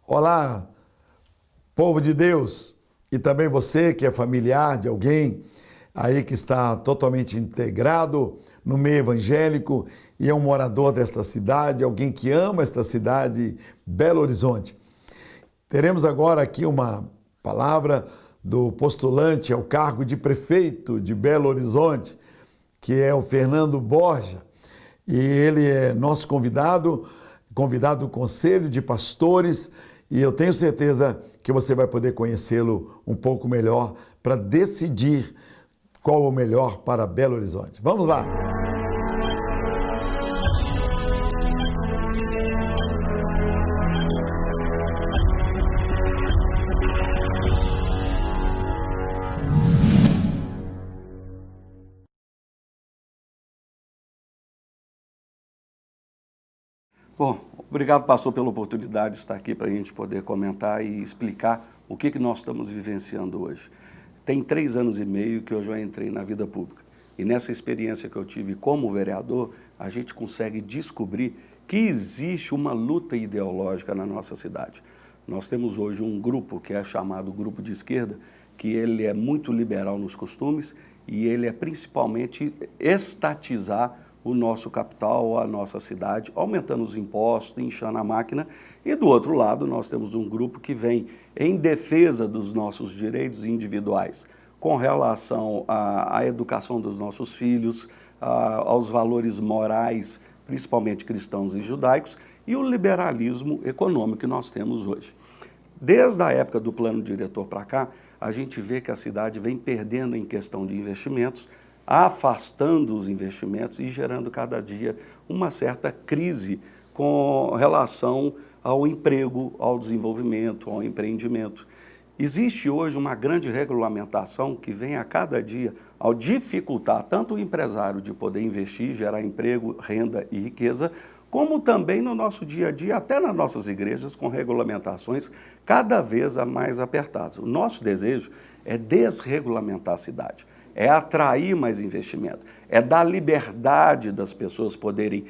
Olá, povo de Deus, e também você que é familiar de alguém aí que está totalmente integrado no meio evangélico e é um morador desta cidade, alguém que ama esta cidade, Belo Horizonte. Teremos agora aqui uma palavra do postulante ao cargo de prefeito de Belo Horizonte, que é o Fernando Borja, e ele é nosso convidado do Conselho de Pastores, e eu tenho certeza que você vai poder conhecê-lo um pouco melhor para decidir qual é o melhor para Belo Horizonte. Vamos lá! Bom, obrigado, pastor, pela oportunidade de estar aqui para a gente poder comentar e explicar o que nós estamos vivenciando hoje. Tem 3 anos e meio que eu já entrei na vida pública e nessa experiência que eu tive como vereador, a gente consegue descobrir que existe uma luta ideológica na nossa cidade. Nós temos hoje um grupo que é chamado Grupo de Esquerda, que ele é muito liberal nos costumes e ele é principalmente estatizar o nosso capital, a nossa cidade, aumentando os impostos, inchando a máquina. E do outro lado, nós temos um grupo que vem em defesa dos nossos direitos individuais, com relação à educação dos nossos filhos, aos valores morais, principalmente cristãos e judaicos, e o liberalismo econômico que nós temos hoje. Desde a época do plano diretor para cá, a gente vê que a cidade vem perdendo em questão de investimentos, afastando os investimentos e gerando cada dia uma certa crise com relação ao emprego, ao desenvolvimento, ao empreendimento. Existe hoje uma grande regulamentação que vem a cada dia ao dificultar tanto o empresário de poder investir, gerar emprego, renda e riqueza, como também no nosso dia a dia, até nas nossas igrejas, com regulamentações cada vez mais apertadas. O nosso desejo é desregulamentar a cidade, é atrair mais investimento, é dar liberdade das pessoas poderem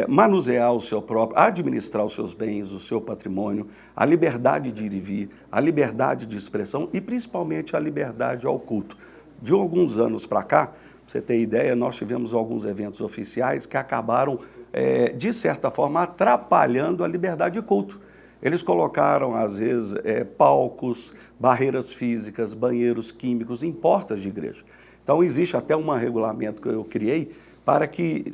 manusear o seu próprio, administrar os seus bens, o seu patrimônio, a liberdade de ir e vir, a liberdade de expressão e principalmente a liberdade ao culto. De alguns anos para cá, pra você ter ideia, nós tivemos alguns eventos oficiais que acabaram, de certa forma, atrapalhando a liberdade de culto. Eles colocaram, às vezes, palcos, barreiras físicas, banheiros químicos em portas de igreja. Então, existe até um regulamento que eu criei para que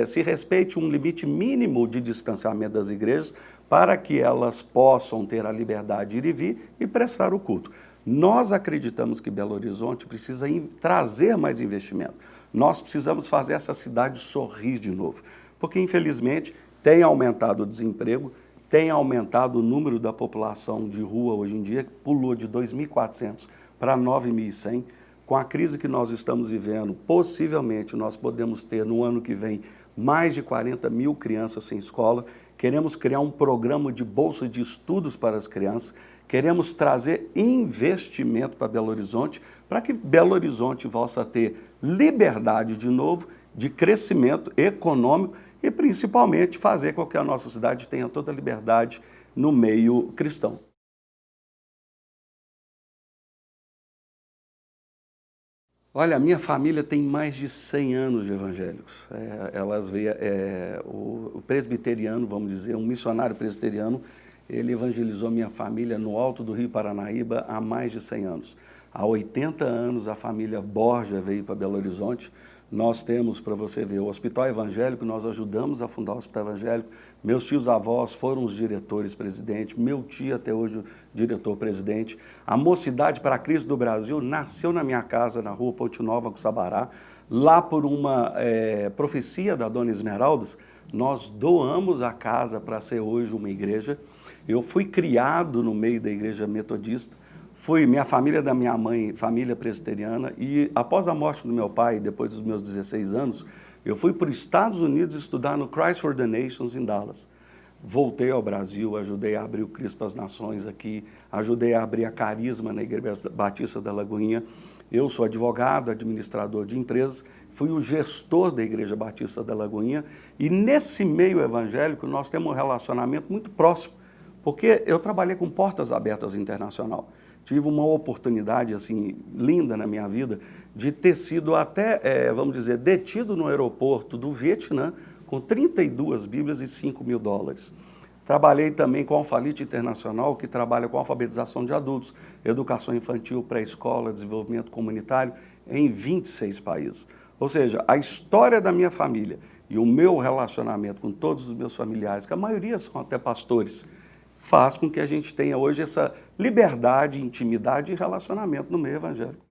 se respeite um limite mínimo de distanciamento das igrejas para que elas possam ter a liberdade de ir e vir e prestar o culto. Nós acreditamos que Belo Horizonte precisa trazer mais investimento. Nós precisamos fazer essa cidade sorrir de novo, porque, infelizmente, tem aumentado o desemprego, tem aumentado o número da população de rua hoje em dia, que pulou de 2.400 para 9.100. Com a crise que nós estamos vivendo, possivelmente nós podemos ter no ano que vem mais de 40 mil crianças sem escola. Queremos criar um programa de bolsa de estudos para as crianças. Queremos trazer investimento para Belo Horizonte, para que Belo Horizonte possa ter liberdade de novo, de crescimento econômico e principalmente fazer com que a nossa cidade tenha toda a liberdade no meio cristão. Olha, a minha família tem mais de 100 anos de evangélicos. O presbiteriano, vamos dizer, um missionário presbiteriano, ele evangelizou minha família no alto do Rio Paranaíba há mais de 100 anos. Há 80 anos a família Borja veio para Belo Horizonte. Nós temos, para você ver, o Hospital Evangélico, nós ajudamos a fundar o Hospital Evangélico. Meus tios-avós foram os diretores-presidentes, meu tio até hoje o diretor-presidente. A Mocidade para a Cristo do Brasil nasceu na minha casa, na rua Ponte Nova, com Sabará. Lá por uma profecia da Dona Esmeraldas, nós doamos a casa para ser hoje uma igreja. Eu fui criado no meio da igreja metodista. Minha família da minha mãe, família presbiteriana, e após a morte do meu pai, depois dos meus 16 anos, eu fui para os Estados Unidos estudar no Christ for the Nations em Dallas. Voltei ao Brasil, ajudei a abrir o Cristo para as Nações aqui, ajudei a abrir a Carisma na Igreja Batista da Lagoinha. Eu sou advogado, administrador de empresas, fui o gestor da Igreja Batista da Lagoinha e nesse meio evangélico nós temos um relacionamento muito próximo, Porque eu trabalhei com Portas Abertas Internacional. Tive uma oportunidade assim linda na minha vida de ter sido até, vamos dizer, detido no aeroporto do Vietnã com 32 Bíblias e $5.000. Trabalhei também com a Alphalete Internacional, que trabalha com alfabetização de adultos, educação infantil, pré-escola, desenvolvimento comunitário, em 26 países. Ou seja, a história da minha família e o meu relacionamento com todos os meus familiares, que a maioria são até pastores, faz com que a gente tenha hoje essa liberdade, intimidade e relacionamento no meio evangélico.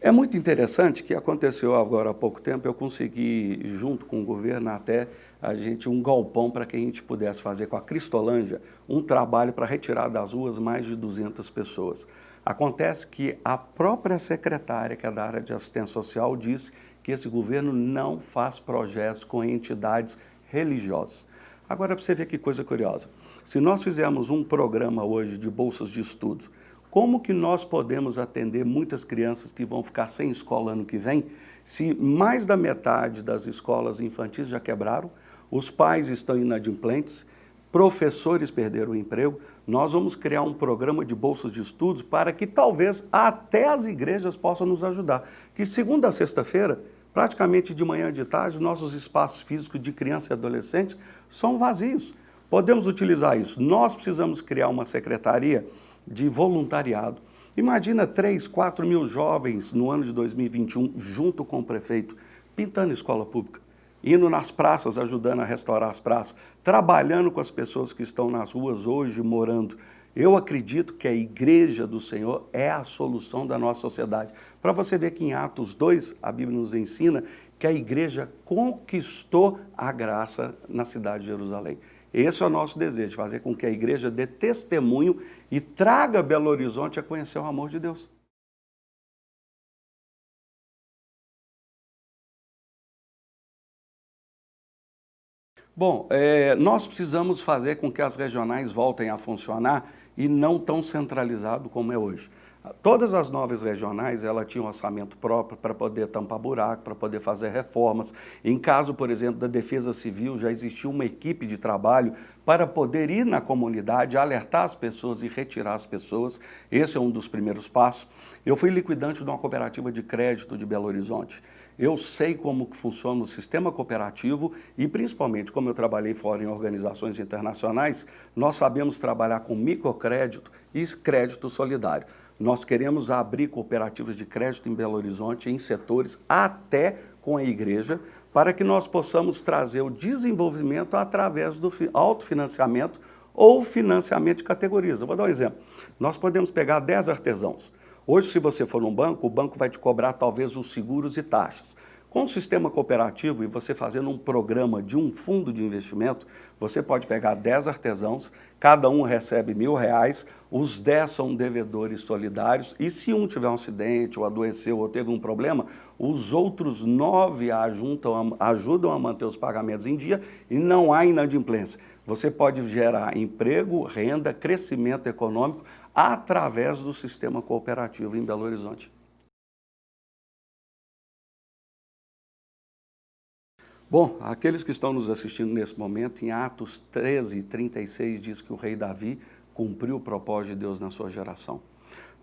É muito interessante que aconteceu agora há pouco tempo, eu consegui, junto com o governo, até a gente um galpão para que a gente pudesse fazer com a Cristolândia um trabalho para retirar das ruas mais de 200 pessoas. Acontece que a própria secretária, que é da área de assistência social, disse que esse governo não faz projetos com entidades religiosas. Agora, para você ver que coisa curiosa, se nós fizermos um programa hoje de bolsas de estudos, como que nós podemos atender muitas crianças que vão ficar sem escola ano que vem, se mais da metade das escolas infantis já quebraram, os pais estão inadimplentes, professores perderam o emprego? Nós vamos criar um programa de bolsas de estudos para que talvez até as igrejas possam nos ajudar. Que segunda a sexta-feira, praticamente de manhã e de tarde, nossos espaços físicos de criança e adolescente são vazios. Podemos utilizar isso. Nós precisamos criar uma secretaria de voluntariado. Imagina 3, 4 mil jovens no ano de 2021, junto com o prefeito, pintando escola pública, indo nas praças, ajudando a restaurar as praças, trabalhando com as pessoas que estão nas ruas hoje, morando. Eu acredito que a Igreja do Senhor é a solução da nossa sociedade. Para você ver que em Atos 2, a Bíblia nos ensina que a igreja conquistou a graça na cidade de Jerusalém. Esse é o nosso desejo, fazer com que a igreja dê testemunho e traga Belo Horizonte a conhecer o amor de Deus. Bom, nós precisamos fazer com que as regionais voltem a funcionar e não tão centralizado como é hoje. Todas as novas regionais, ela tinham um orçamento próprio para poder tampar buraco, para poder fazer reformas. Em caso, por exemplo, da Defesa Civil, já existia uma equipe de trabalho para poder ir na comunidade, alertar as pessoas e retirar as pessoas. Esse é um dos primeiros passos. Eu fui liquidante de uma cooperativa de crédito de Belo Horizonte. Eu sei como que funciona o sistema cooperativo e, principalmente, como eu trabalhei fora em organizações internacionais, nós sabemos trabalhar com microcrédito e crédito solidário. Nós queremos abrir cooperativas de crédito em Belo Horizonte, em setores até com a igreja, para que nós possamos trazer o desenvolvimento através do autofinanciamento ou financiamento de categorias. Eu vou dar um exemplo. Nós podemos pegar 10 artesãos. Hoje, se você for num banco, o banco vai te cobrar talvez os seguros e taxas. Com o sistema cooperativo e você fazendo um programa de um fundo de investimento, você pode pegar 10 artesãos, cada um recebe R$ 1.000, os 10 são devedores solidários e se um tiver um acidente ou adoeceu ou teve um problema, os outros 9 ajudam a manter os pagamentos em dia e não há inadimplência. Você pode gerar emprego, renda, crescimento econômico através do sistema cooperativo em Belo Horizonte. Bom, aqueles que estão nos assistindo nesse momento, em Atos 13:36, diz que o rei Davi cumpriu o propósito de Deus na sua geração.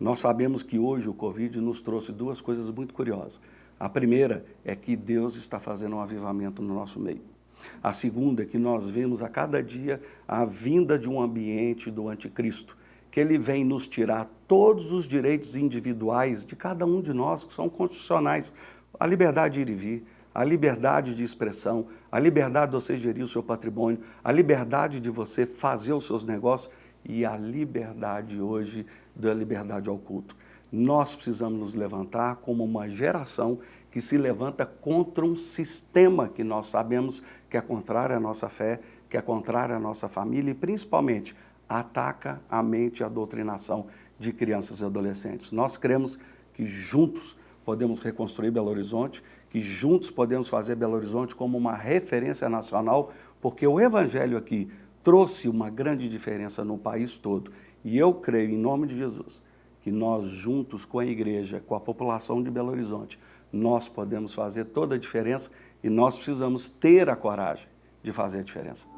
Nós sabemos que hoje o Covid nos trouxe duas coisas muito curiosas. A primeira é que Deus está fazendo um avivamento no nosso meio. A segunda é que nós vemos a cada dia a vinda de um ambiente do anticristo, que ele vem nos tirar todos os direitos individuais de cada um de nós, que são constitucionais, a liberdade de ir e vir, a liberdade de expressão, a liberdade de você gerir o seu patrimônio, a liberdade de você fazer os seus negócios e a liberdade hoje da liberdade ao culto. Nós precisamos nos levantar como uma geração que se levanta contra um sistema que nós sabemos que é contrário à nossa fé, que é contrário à nossa família e, principalmente, ataca a mente e a doutrinação de crianças e adolescentes. Nós cremos que juntos podemos reconstruir Belo Horizonte, que juntos podemos fazer Belo Horizonte como uma referência nacional, porque o Evangelho aqui trouxe uma grande diferença no país todo. E eu creio, em nome de Jesus, que nós juntos com a igreja, com a população de Belo Horizonte, nós podemos fazer toda a diferença e nós precisamos ter a coragem de fazer a diferença.